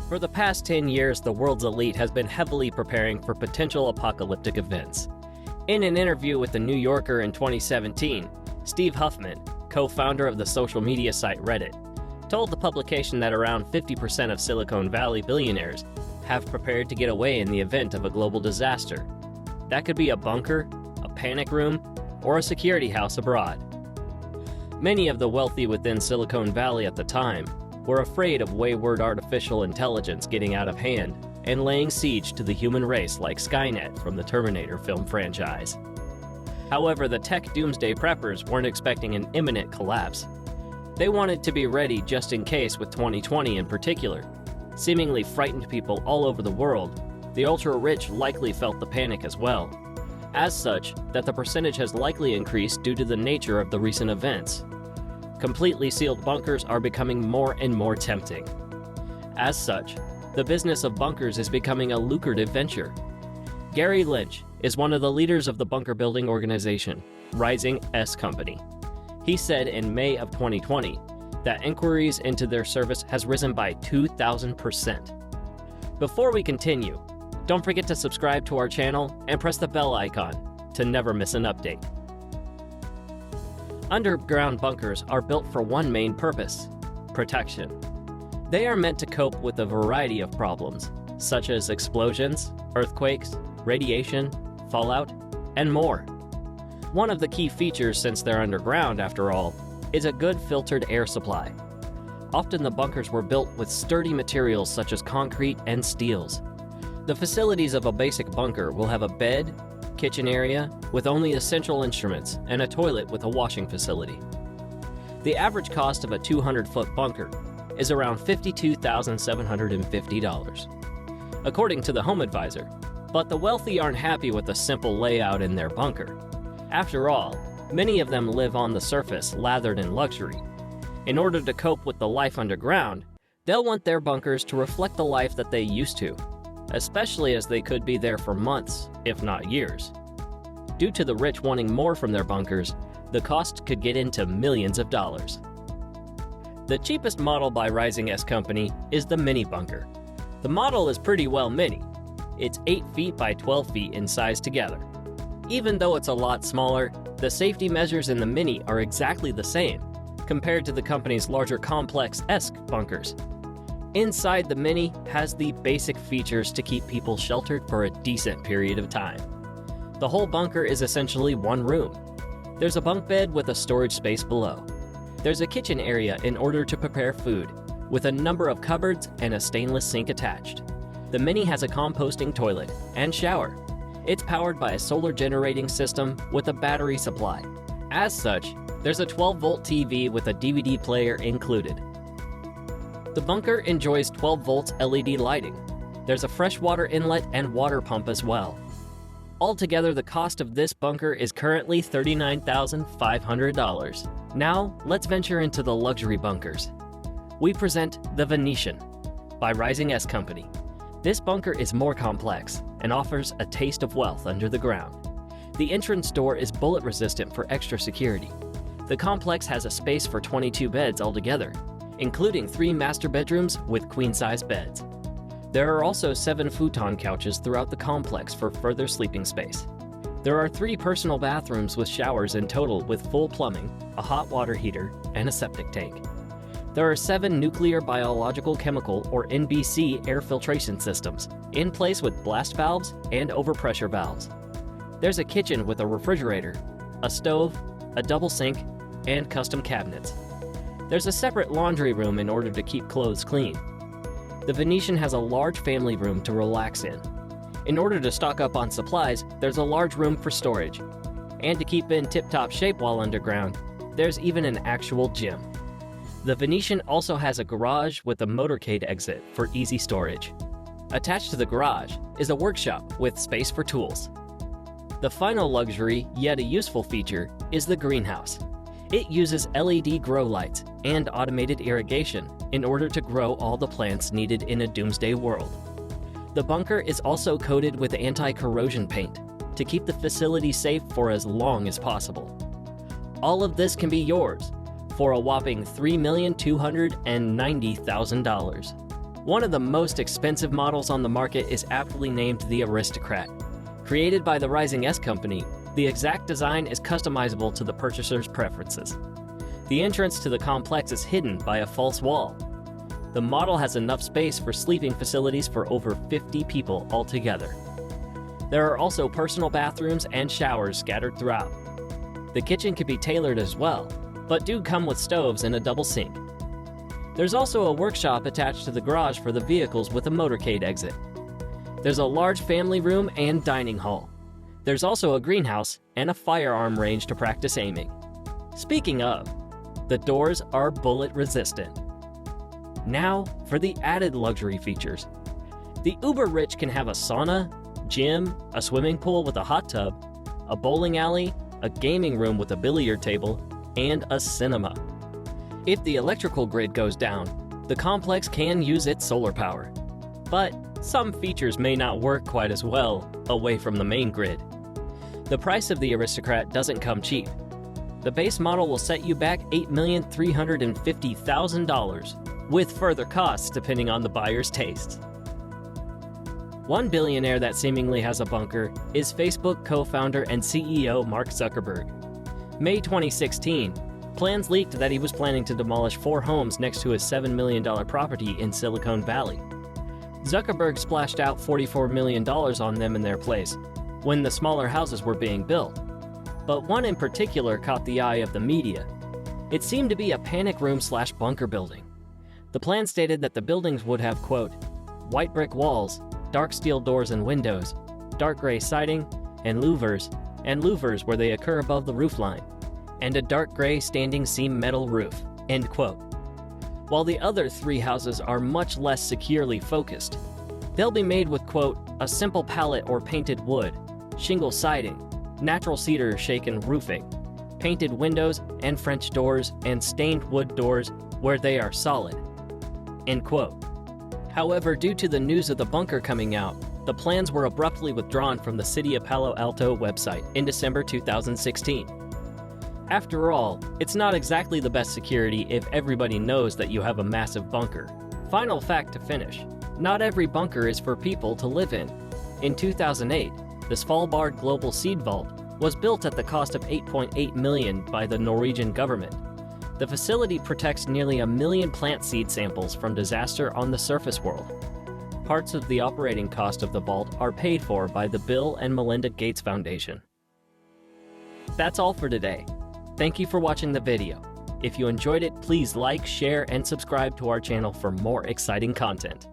For the past 10 years, the world's elite has been heavily preparing for potential apocalyptic events. In an interview with The New Yorker in 2017, Steve Huffman, co-founder of the social media site Reddit, told the publication that around 50% of Silicon Valley billionaires have prepared to get away in the event of a global disaster. That could be a bunker, a panic room, or a security house abroad. Many of the wealthy within Silicon Valley at the time were afraid of wayward artificial intelligence getting out of hand and laying siege to the human race like Skynet from the Terminator film franchise. However, the tech doomsday preppers weren't expecting an imminent collapse. They wanted to be ready just in case with 2020 in particular. Seemingly frightened people all over the world, the ultra-rich likely felt the panic as well. As such, that the percentage has likely increased due to the nature of the recent events. Completely sealed bunkers are becoming more and more tempting. As such, the business of bunkers is becoming a lucrative venture. Gary Lynch is one of the leaders of the bunker building organization, Rising S Company. He said in May of 2020 that inquiries into their service has risen by 2,000%. Before we continue, don't forget to subscribe to our channel and press the bell icon to never miss an update. Underground bunkers are built for one main purpose: protection. They are meant to cope with a variety of problems, such as explosions, earthquakes, radiation, fallout, and more. One of the key features, since they're underground after all, is a good filtered air supply. Often the bunkers were built with sturdy materials such as concrete and steels. The facilities of a basic bunker will have a bed, kitchen area with only essential instruments, and a toilet with a washing facility. The average cost of a 200-foot bunker is around $52,750, according to the Home Advisor. But the wealthy aren't happy with the simple layout in their bunker. After all, many of them live on the surface lathered in luxury. In order to cope with the life underground, they'll want their bunkers to reflect the life that they used to, especially as they could be there for months, if not years. Due to the rich wanting more from their bunkers, the cost could get into millions of dollars. The cheapest model by Rising S Company is the mini bunker. The model is pretty well mini. It's 8 feet by 12 feet in size together. Even though it's a lot smaller, the safety measures in the mini are exactly the same compared to the company's larger complex-esque bunkers. Inside, the Mini has the basic features to keep people sheltered for a decent period of time. The whole bunker is essentially one room. There's a bunk bed with a storage space below. There's a kitchen area in order to prepare food, with a number of cupboards and a stainless sink attached. The Mini has a composting toilet and shower. It's powered by a solar generating system with a battery supply. As such, there's a 12-volt TV with a DVD player included. The bunker enjoys 12 volts LED lighting. There's a freshwater inlet and water pump as well. Altogether, the cost of this bunker is currently $39,500. Now, let's venture into the luxury bunkers. We present the Venetian by Rising S Company. This bunker is more complex and offers a taste of wealth under the ground. The entrance door is bullet resistant for extra security. The complex has a space for 22 beds altogether, including 3 master bedrooms with queen-size beds. There are also 7 futon couches throughout the complex for further sleeping space. There are 3 personal bathrooms with showers in total with full plumbing, a hot water heater, and a septic tank. There are 7 nuclear biological chemical or NBC air filtration systems in place with blast valves and overpressure valves. There's a kitchen with a refrigerator, a stove, a double sink, and custom cabinets. There's a separate laundry room in order to keep clothes clean. The Venetian has a large family room to relax in. In order to stock up on supplies, there's a large room for storage. And to keep in tip-top shape while underground, there's even an actual gym. The Venetian also has a garage with a motorcade exit for easy storage. Attached to the garage is a workshop with space for tools. The final luxury, yet a useful feature, is the greenhouse. It uses LED grow lights and automated irrigation in order to grow all the plants needed in a doomsday world. The bunker is also coated with anti-corrosion paint to keep the facility safe for as long as possible. All of this can be yours for a whopping $3,290,000. One of the most expensive models on the market is aptly named the Aristocrat. Created by the Rising S Company, the exact design is customizable to the purchaser's preferences. The entrance to the complex is hidden by a false wall. The model has enough space for sleeping facilities for over 50 people altogether. There are also personal bathrooms and showers scattered throughout. The kitchen can be tailored as well, but do come with stoves and a double sink. There's also a workshop attached to the garage for the vehicles with a motorcade exit. There's a large family room and dining hall. There's also a greenhouse and a firearm range to practice aiming. Speaking of, the doors are bullet resistant. Now for the added luxury features. The uber rich can have a sauna, gym, a swimming pool with a hot tub, a bowling alley, a gaming room with a billiard table, and a cinema. If the electrical grid goes down, the complex can use its solar power. But some features may not work quite as well away from the main grid. The price of the Aristocrat doesn't come cheap. The base model will set you back $8,350,000, with further costs depending on the buyer's tastes. One billionaire that seemingly has a bunker is Facebook co-founder and CEO Mark Zuckerberg. May 2016, plans leaked that he was planning to demolish 4 homes next to his $7 million property in Silicon Valley. Zuckerberg splashed out $44 million on them in their place when the smaller houses were being built. But one in particular caught the eye of the media. It seemed to be a panic room/bunker building. The plan stated that the buildings would have, quote, white brick walls, dark steel doors and windows, dark gray siding, and louvers where they occur above the roofline, and a dark gray standing seam metal roof, end quote. While the other 3 houses are much less securely focused. They'll be made with, quote, a simple pallet or painted wood, shingle siding, natural cedar shaken roofing, painted windows and French doors, and stained wood doors where they are solid, end quote. However, due to the news of the bunker coming out, the plans were abruptly withdrawn from the City of Palo Alto website in December 2016. After all, it's not exactly the best security if everybody knows that you have a massive bunker. Final fact to finish, not every bunker is for people to live in. In 2008, the Svalbard Global Seed Vault was built at the cost of $8.8 million by the Norwegian government. The facility protects nearly 1 million plant seed samples from disaster on the surface world. Parts of the operating cost of the vault are paid for by the Bill and Melinda Gates Foundation. That's all for today. Thank you for watching the video. If you enjoyed it, please like, share, and subscribe to our channel for more exciting content.